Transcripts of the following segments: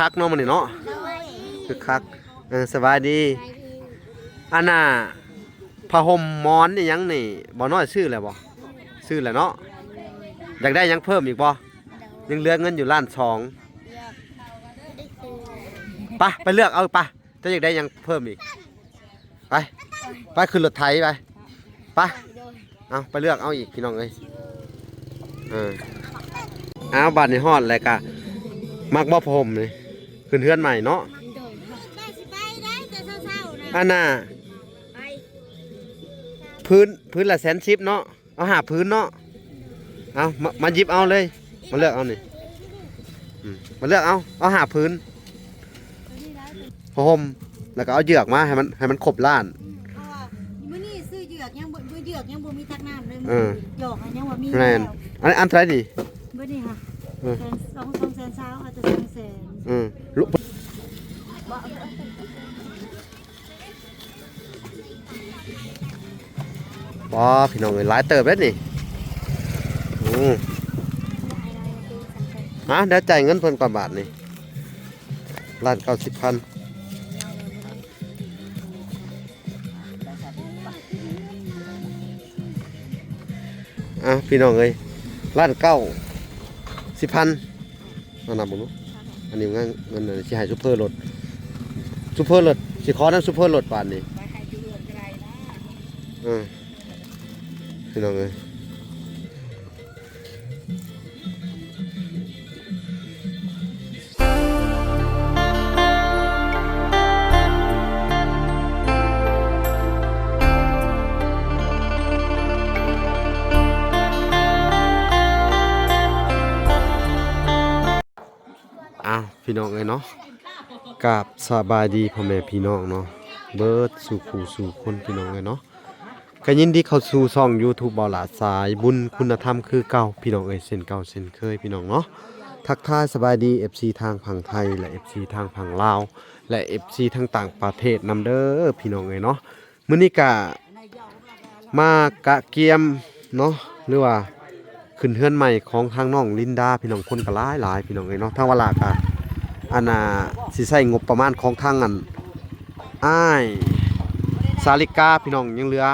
คักเนาะมันนี่เนาะคือคักสบายดีอันน่ะผ้าห่มหมอนนี่ยังนี่บ่น้อยซื้อแล้วบ่ซื้อแล้วเนาะอยากได้ยังเพิ่มอีกบ่ยังเหลือเงินอยู่ล้านสองไปเลือกเอาจะอยากได้ยังเพิ่มอีกไปขึ้นรถไถไปเอาไปเลือกเอาอีกพี่น้องเอ้ยเอาบัตรในฮอดอะไรกะมักบ่ผมเลยขึ้นเฮือนใหม่เนาะอันน่ะพื้นละ110เนาะเอาหาพื้นเนาะเอามาหยิบเอาเลยมาเลือกเอานี่มาเลือกเอาหาพื้นผมแล้วก็เอาเหยือกมาให้มันครบล้านมื้อนี้ซื้อเหยือกยังบ่มีตักน้ำเลยหยอกยังบ่มีแม่นอันเท่าไหร่นี่มื้อนี้ค่ะ2แสนเช้าอาจจะ2แสนบ่พี่น้องเอ้ยหลายเติบแล้วนี่เดี๋ยวจ่ายเงินเพิ่นกว่าบาทนี่1,90,000พี่น้องเอ้ย1,90,000เอานำบ่รู้อันนี้เงินสิให้ซุปเปอร์รถสิขอนั้นซุปเปอร์รถบาทนี่พี่น้องเอ้ยพี่น้องเอ้ยเนาะกับสบายดีพ่อแม่พี่น้องเนาะเบิดสู่ผู้สู่คนพี่น้องเอ้ยเนาะก็ยินดีเข้าสู่ช่อง YouTube บ่าวหลาสายบุญคุณธรรมคือเก่าพี่น้องเอ้ยเส้นเก่าเส้นเคยพี่น้องเนาะทักทายสบายดี FC ทางฝั่งไทยและ FC ทางฝั่งลาวและ FC ทางต่างประเทศนำเด้อพี่น้องเอ้ยเนาะมื้อนี้ก็มากะเกียมเนาะหรือว่าขึ้นเฮือนใหม่ของทางน้องลินดาพี่น้องคนก็หลายพี่น้องเอ้ยเนาะทางวลากะอันน่ะสิใช้งบประมาณของทางนั้นสาลิกาพี่น้องยังเหลือ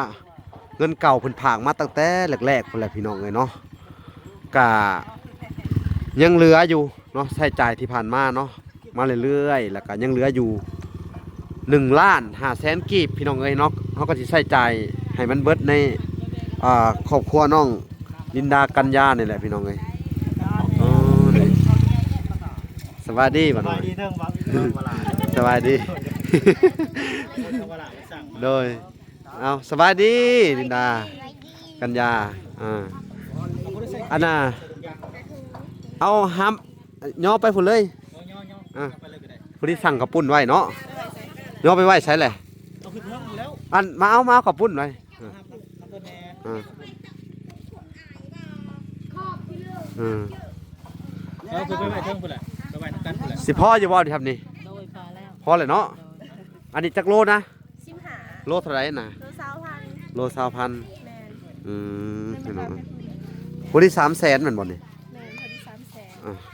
เงินเก่าเพิ่นผากมาตั้งแต่แรกๆพุ่นแหละพี่น้องเอ้ยเนาะก็ยังเหลืออยู่เนาะใช้จ่ายที่ผ่านมาเนาะมาเรื่อยๆแล้วก็ยังเหลืออยู่1,500,000 กีบพี่น้องเอ้ยเนาะเฮาก็สิใช้จ่ายให้มันเบิดในครอบครัวน้องลินดากัญญานี่แหละพี่น้องเอ้ยสวัสดีบ่น้อยสวัสดีโดยเอาสวัสดีลินดากัญญาอันน่ะเอาห้ำย่อไปพุ่นเลยผู้ที่สั่งกับปุ้นไว้เนาะย่อไปไว้ใช้แหละอันมาเอากับปุ้นไว้สิพ่ออยู่บ่ดีครับนี่พ่อเลยเนาะอันนี้จักโลนะโลเท่าไหร่นะโล20,000พี่น้องผู้ที่300,000เหมือนบ่นี่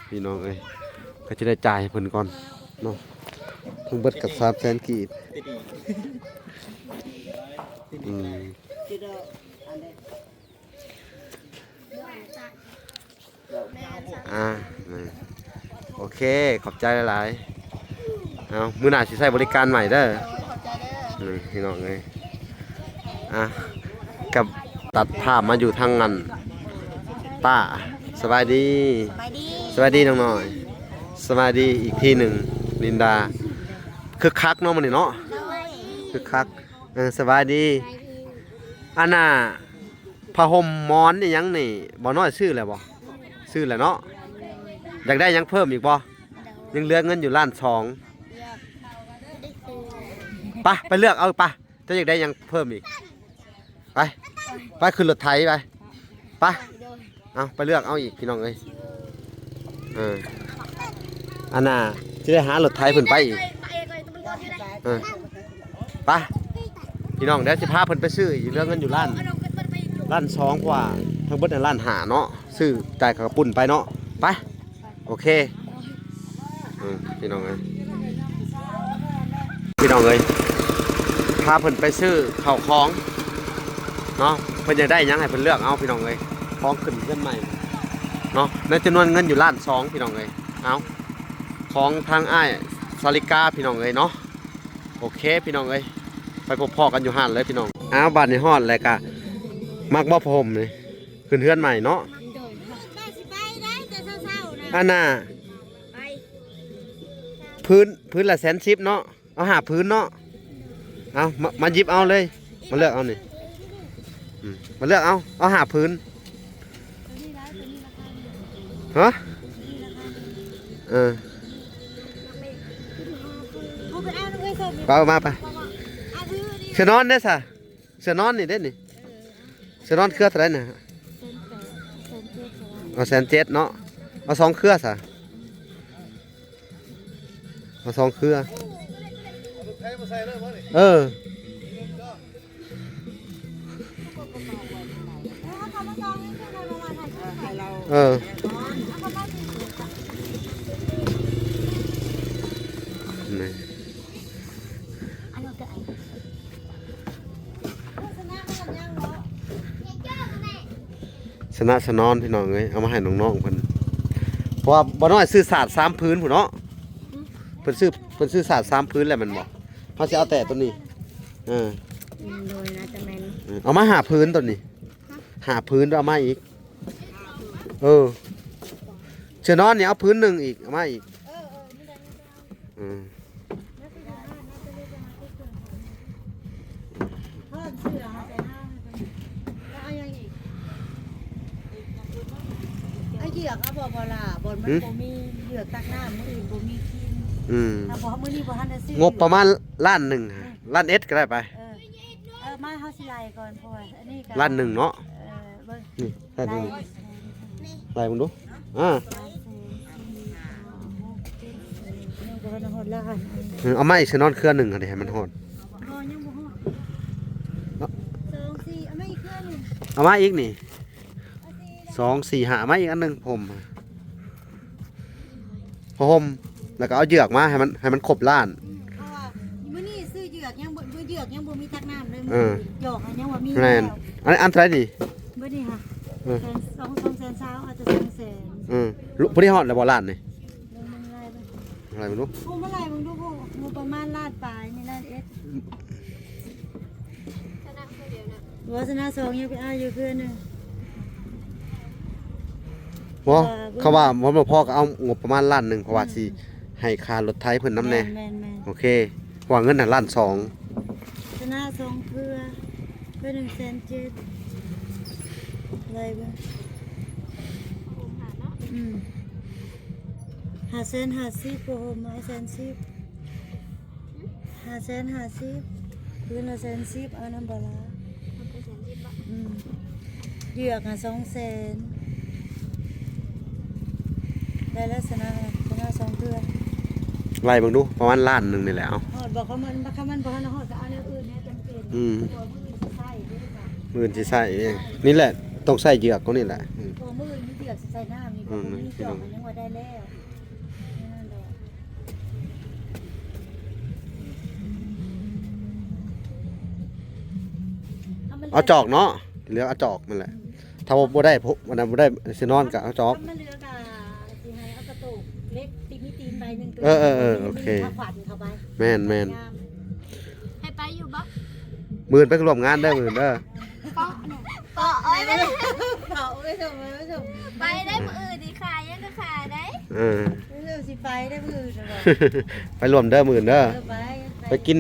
พี่น้องเอ้ยก็จะได้จ่ายเพิ่นก่อนเนาะทั้งเบิดกับ300,000 กีบโอเคขอบใจหลายๆเอามื้อหน้าสิใช้บริการใหม่เด้อพี่น้องเอ้ยกับตัดภาพมาอยู่ทางนั้นป้าสบายดีน้องน้อยสบายดีอีกทีหนึ่งลินดาคึกคักเนาะมันนี่เนาะคึกคักสบายดีอันน่ะผ้าห่มหมอนนี่ยังนี่บ่น้อยซื้อแล้วบ่ซื้อแล้วเนาะอยากได้ยังเพิ่มอีกบ่ยังเหลือเงินอยู่1,200,000ไปเลือกเอาจะอยากได้ยังเพิ่มอีกไปขึ้นรถไถไปเอาไปเลือกเอาอีกพี่น้องเอ้ยอันน่ะจะได้หารถไถเพิ่นไปอีกไปพี่น้องเดี๋ยวสิพาเพิ่นไปซื้ออีกเหลือเงินอยู่1,200,000กว่าทั้งเบิด1,500,000เนาะซื้อจ่ายกับปุ่นไปเนาะไปโอเค พี่น้องเอ้ยพี่น้องเอ้ยพาเพิ่นไปซื้อข้าวของเนาะเพิ่นจะได้หยังให้เพิ่นเลือกเอาพี่น้องเอ้ยของขึ้นเพิ่นใหม่เนาะในจำนวนเงินอยู่ล้านสองพี่น้องเอ้ยเอาของทางอ้ายสาลิกาพี่น้องเอ้ยเนาะโอเคพี่น้องเอ้ยไปพบพ่อกันอยู่ห้านเลยพี่น้องอ้าวบ้านในฮอดเลยกะมักบ่ผมนี่ขึ้นเฮือนใหม่เนาะ ได้สิไปได้แต่เช้าๆนะ อันน่ะ ไป พื้นละ110เนาะเอาหาพื้นเนาะเอามาหยิบเอาเลยมาเลือกเอานี่มาเลือกเอาหาพื้นฮะเออ เอาไปเอาไว้ส่ง ไปเอามาไป เอาซื้อนี่ เสือนอนเด้อสะเสือนอนนี่เด้อนี่เสือนอนเครือเท่าไหร่น่ะเอา107เนาะเอา2เครือสะเอา2เครือเออ เอาเขามาจองนี่คือเราถ่ายรูปให้เรา เออ เอาเขามาสิ นี่ อันนั้นก็ไอ้โฆษณาให้กันยังเนาะ ชนะชะนอนพี่น้องเอ้ยเอามาให้น้องๆเพิ่นเพราะว่าบ่น้อยซื้อศาสตร์3พื้นพุ่นเนาะเพิ่นซื้อศาสตร์3พื้นแล้วแมันบ่เฮาสิเอาแต่ตัวนี้เออ โดยนะจะแม่น เอามาหาพื้นตัวนี้หาพื้นแล้วเอามาอีกเออเชือนอนเนี่ยเอาพื้นหนึ่งอีกเอามาอีกอืม เพิ่มเสื้อมาแต่ห้างแล้วเอายังอีกไอ้เหยือกเอาบ่ล่ะบ่มันบ่มีเหยือกตักน้ำมื้ออื่นบ่มีกิน อืม ถ้าบ่มื้อนี้บ่ทันได้ซื้อง บประมาณล้านหนึ่งล้านเอสก็ได้ไป มาเฮาสิไล่ก่อนเพราะว่าอันนี้ก็ ล้านหนึ่งเนาะ เบิ่ง นี่ได้ ไล่ ดูไล่มึงดูบ่ทันฮอดแล้วค่ะ เอามาอีกเชือนอนเครือหนึ่งอะไรให้มันหอด บ่ยังบ่ฮอด2 4เอามาอีกเครื่องนึง เอามาอีกนี่2 4 5เอามาอีกอันหนึ่งผมแล้วก็เอาเหยือกมาให้มันครบล้าน เพราะว่ามื้อนี้ซื้อเหยือกยังบ่เหยือกยังบ่มีตักน้ำเลย เออ หยอกยังว่ามี แม่นอันเท่าไหร่นี่ มื้อนี้ค่ะ เออ 2แสนเช้าอาจจะ2แสน พอดีฮอดแล้วบ่ล้านนี่ เรื่องมันไล่ไป อะไรไม่รู้ กูเมื่อไหร่มึงดูกูมึงประมาณลาดปลายนี่ลาดเอสวาสนา2ยังไปอ้ายอยู่เพื่อนนึง บ่เขาว่าพ่อก็เอางบประมาณล้านหนึ่งเพราะว่าสิให้ค่ารถไถเพิ่นน้ำแน่ แม่น โอเคเพราะว่าเงินน่ะล้านสอง ชนะ2เพื่อ1แสน7อะไรบ้าง550โผม1แสน10 550พื้นละ110เอาน้ำปลาร้าเหยือก2แสนได้ลักษณะ2เพื่อ ไล่เบิ่งดูประมาณล้านหนึ่งนี่แหละเอา หอดบอกเขามันเขามันบอกให้เราหอดก็เอาแนวอื่นเนี่ยจำเป็น อืม ตัวมือจะใส่ด้วยค่ะ มื่นสิใส่เองนี่แหละต้องใส่เหยือกก็นี่แหละ ตัวมือนี่เดือดใส่น้ำนี่ตัวมือนี่จอกมันยังว่าได้แล้วนั่นแหละ เอาจอกเนาะเหลือเอาจอกมันแหละถ้าบ่ได้พวกวันนั้นบ่ได้สินอนก็เอาจอก มันเหลือกะสิให้เอากระตุกเล็กตีมีตีนใบหนึ่งตัว โอเค ข้าวขวัญเข้าไป แม่น ให้ไปอยู่บ่ หมื่นไปร่วมงานเด้อหมื่นเด้อ เกาะเอ้ยไม่ได้ เอาไม่ถูกไม่ถูก ไปได้มืออื่นดีค่ะยังก็ขาได้ เออ ไม่ถูกสิไปได้มือจะบอก ไปร่วมเด้อหมื่นเด้อ ไป ไปกิน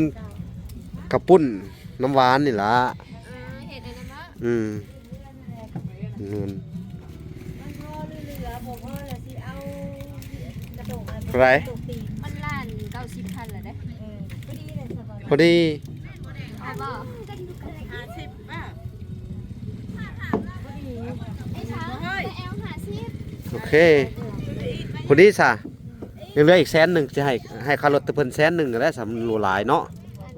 กระปุ้นน้ำหวานนี่ล่ะ เห็นอะไรบ้าง อืมเงิน มันพอเหลือบอกว่าจะสิเอากระตุก ไร ตีน มันล้าน90,000เหรอเด้ พอดีเลยสบาย พอดี เอาบ่ ไอ้ช้างไปแอล50โอเคพอดีซะยังเหลืออีก100,000จะให้ค่ารถเพิ่น100,000ก็ได้สำรวหลายเนาะ อัน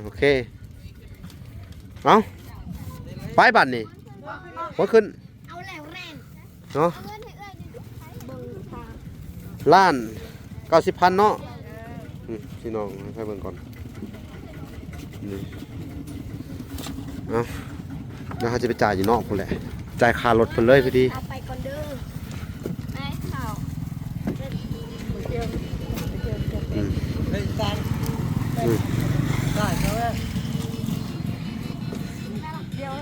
90,000 โอเคเอาไปบัดนี่ว่าขึ้น เอาแล้วแรง เนาะ เพื่อนให้เอื้อยนี่เบิ่งตา ล้าน 90,000เนาะพี่น้องให้เบิ่งก่อนนี่เอาเดี๋ยวเขาจะไปจ่ายอยู่นอกพุ่นแหละจ่ายค่ารถเพิ่นเลยพอดี เอาไปก่อนเด้อไอ้ข่าว อืม เลยใจ อืม ได้เขาเลย เดี๋ยว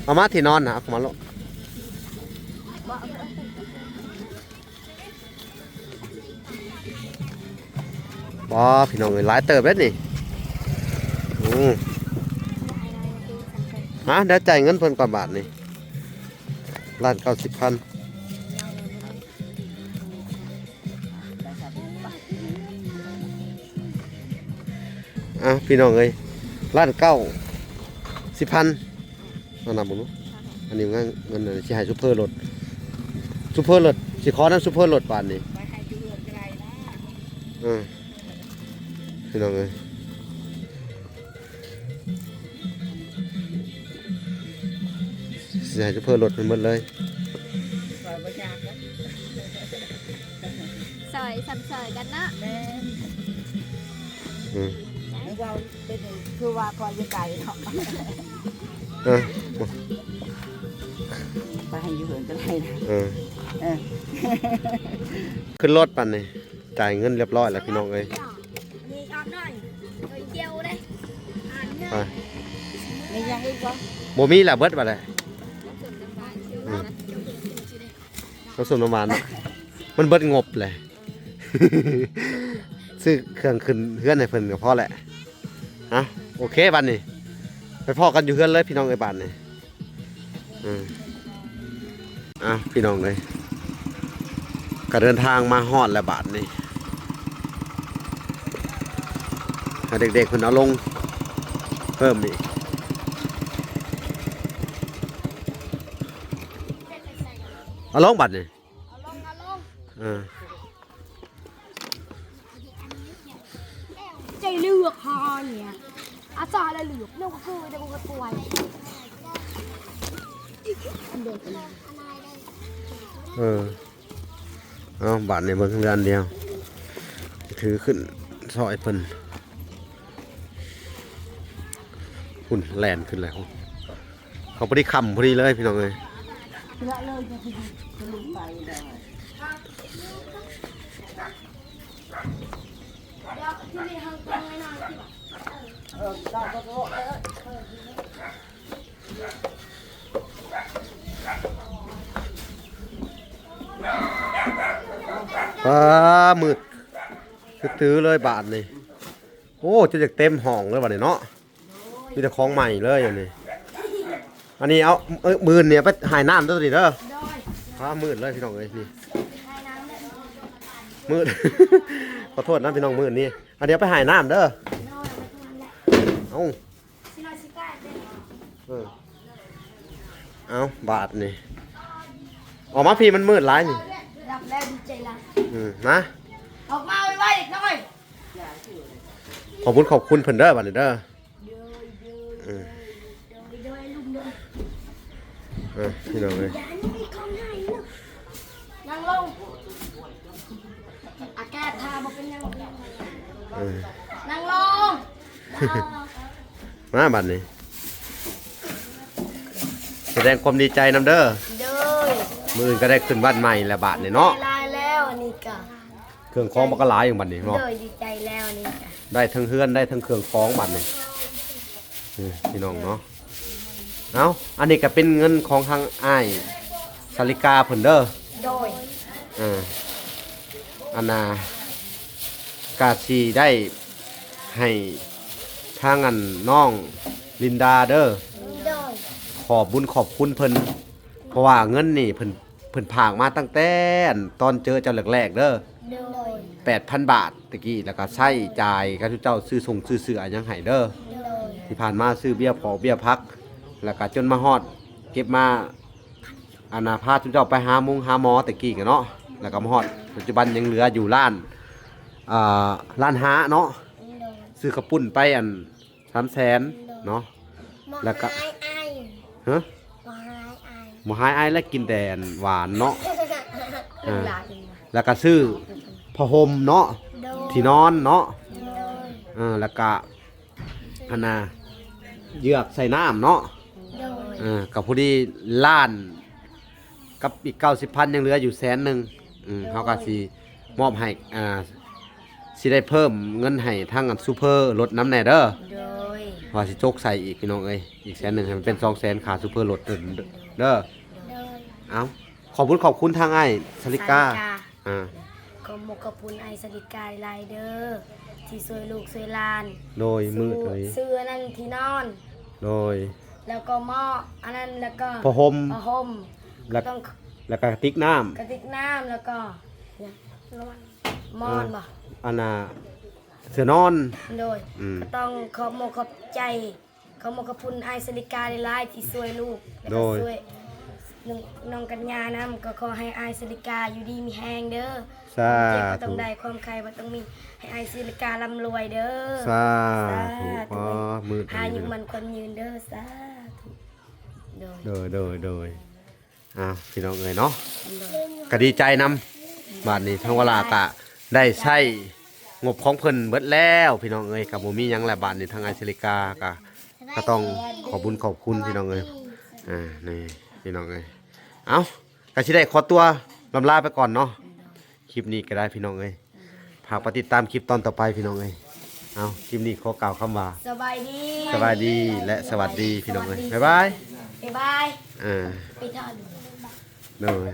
เอามาที่นอนนะเอามาโลดบ่พี่น้องเอ้ยหลายเติบแล้วนี่ฮะเดี๋ยวจ่ายเงินเพิ่นก่อนบาทนี่1,90,000พี่น้องเอ้ย1,90,000เอานำบ่รู้อันนี้เงินสิให้ซุปเปอร์รถสิขอนํซุปเปอร์รถบาทนี่ ไปให้ดูเงินไกลนะ พี่น้องเอ้ยสิให้ซุปเปอร์รถมันหมดเลย ปล่อยประชาชน ซอยซ้ำซอยกันนะ แม่ อืม นึกว่าเป็นคือว่าคอยจะไกลเนาะ เออ ไปให้อยู่เหินก็ได้นะ เออ เออ ขึ้นรถปั่นนี่จ่ายเงินเรียบร้อยแล้วพี่น้องเอ้ย มีออดหน่อยเดียวเลยอ่านเนี่ย ไป มียังอีกวะ บ่มีแล้วเบิดบัดเลยผสมน้ำมันมันเบิดงบเลย ซื้อเครื่องขึ้นเฮือนให้เพิ่นก็พอแหละโอเคบัดนี้ไปพอกันอยู่เฮือนเลยพี่น้องเอ้ยบัดนี้พี่น้องเอ้ยก็เดินทางมาฮอดแล้วบัดนี้ให้เด็กๆเพิ่นเอาลงเพิ่มอีกเอาลงบัดนี่ เอาลง ใจเลือกฮอเนี่ยอาจารย์อะไรเหลือกเนี่ยก็คือเดี๋ยวก็ป่วยเด็กนะ เอาบาทในเบิ่งเรือนเดียวถือขึ้นซอยเพิ่นหุ่นแลนขึ้นแล้วเขาพอดีคำพอดีเลยพี่น้องเลย ละเลยจะลุกไปได้ เดี๋ยวที่นี่ทางตรงไม่นานที่แบบ เราก็โล ป้ามืดคือตื้อเลยบาทนี่โอ้จะจากเต็มห้องเลยบาทนี่เนาะมีแต่ของใหม่เลยอันนี้เอามือเนี่ยไปหายน้ำตัวนี้เด้อฟ้ามืดเลยพี่น้องเลยนี่มืด ขอโทษนะพี่น้องมืดนี่เดี๋ยวไปหายน้ำเด้อเอาเอาบาทนี่ออกมาพี่มันมืดร้ายนี่ รับแล้วดีใจละ นะ ออกมาไว้ๆอีกหน่อย ขอบคุณเพิ่นเด้อบัดนี้เด้อพี่น้องเลย นั่งลงอาแก้ทาบอกเป็นยังนั่งลง มาบัดนี้แสดงความดีใจนำเด้อ เด้อ มื้ออื่นก็ได้ขึ้นบ้านใหม่แล้วบาดนี่เนาะ ลายแล้วอันนี้ก็ เครื่องคล้องมันก็หลายอย่างบัดนี้เนาะ เด้อดีใจแล้วอันนี้ก็ ได้ทั้งเฮือนได้ทั้งเครื่องคล้องบัดนี้พี่น้องเนาะเอาอันนี้ก็เป็นเงินของทางอ้ายสาลิกาเพิ่นเด้อ โดย อันน่ะกาสีได้ให้ทางอันน้องลินดาเด้อ โดย ขอบบุญขอบคุณเพิ่นเพราะว่าเงินนี่เพิ่นผากมาตั้งแต่ตอนเจอเจ้าแรกๆเด้อ โดย 8,000 บาทตะกี้แล้วก็ใช้จ่ายกับเจ้าซื้อส่งซื้อเสื้อหยังให้เด้อ โดย ที่ผ่านมาซื้อเบี้ยพอเบี้ยพัก แล้วก็จนมาฮอดเก็บมาอานาพาเจ้าไปหาหมอตะกี้กันเนาะแล้วก็มาฮอดปัจจุบันยังเหลืออยู่ร้านร้านหาเนาะซื้อกระปุ่นไป300,000เนาะ แล้วก็ ไอ้ไอ้ ฮะ มาไอ้ไอ้ บ่หายอายแล้วกินแต่อันหวานเนาะ ลูกหลานเอง แล้วก็ซื้อผ้าห่มเนาะ โดย ที่นอนเนาะ โดย แล้วก็อันน่ะเหยือกใส่น้ำเนาะ โดย กับผู้ที่ล้านกับอีก90,000ยังเหลืออยู่100,000เขาก็สิมอบให้สิได้เพิ่มเงินให้ทางอันซูเปอร์ลดน้ำแน่เด้อ โดย ว่าสิโจกใส่อีกพี่น้องเอ้ยอีก100,000ให้มันเป็น200,000ค่าซูเปอร์ลดเด้อ โดย เอาขอบคุณทางไอ้สลิกาอ่า ขอมกขอบคุณไอสลิกาไลเดอร์ที่ช่วยลูกช่วยหลาน โดยมืดเลย ซื้ออันนั้นที่นอน โดย แล้วก็หม้ออันนั้นแล้วก็ ผ้าห่ม ผ้าห่ม แล้ว ต้อง แล้วก็ติ๊กน้ำ กระติกน้ำแล้วก็เนี่ยมอนบ่ อันน่ะเสือนอน โดย อืม ก็ต้องขอบมกขอบใจขอบมกขอบคุณไอสลิกาไลที่ช่วยลูกแล้ว โด ก็ ย ช่วยน้องกัญญานํก็ขอให้ไอสลิกาอยู่ดีมีแฮงเด้อ สา เจ็บก็ต้อ ธุ งได้ความใครบ่ต้องมีให้ไอสลิการ่ำรวยเด้อ สาธุพอมืด หาอยู่มันคนยืนเด้อสาธุโดย โดยพี่น้องเอ้ยเนาะก็ดีใจนำบาดนี้ทั้งเวลากะได้ใช้งบของเพิ่นเบิดแล้วพี่น้องเอ้ยกับบ่มีหยังแหละบาดนี้ทางไอซิลิกาก็ต้องขอบคุณพี่น้องเอ้ยนี่พี่น้องเอ้ยเอาก็สิได้ขอตัวลำลาไปก่อนเนาะคลิปนี้ก็ได้พี่น้องเอ้ยฝากไปติดตามคลิปตอนต่อไปพี่น้องเอ้ยเอาคลิปนี้ขอกล่าวคำว่า สบายดี สบายดีและสวัสดีพี่น้องเอ้ยบ๊ายบาย บ๊ายบาย อ่า ไปทอด เลย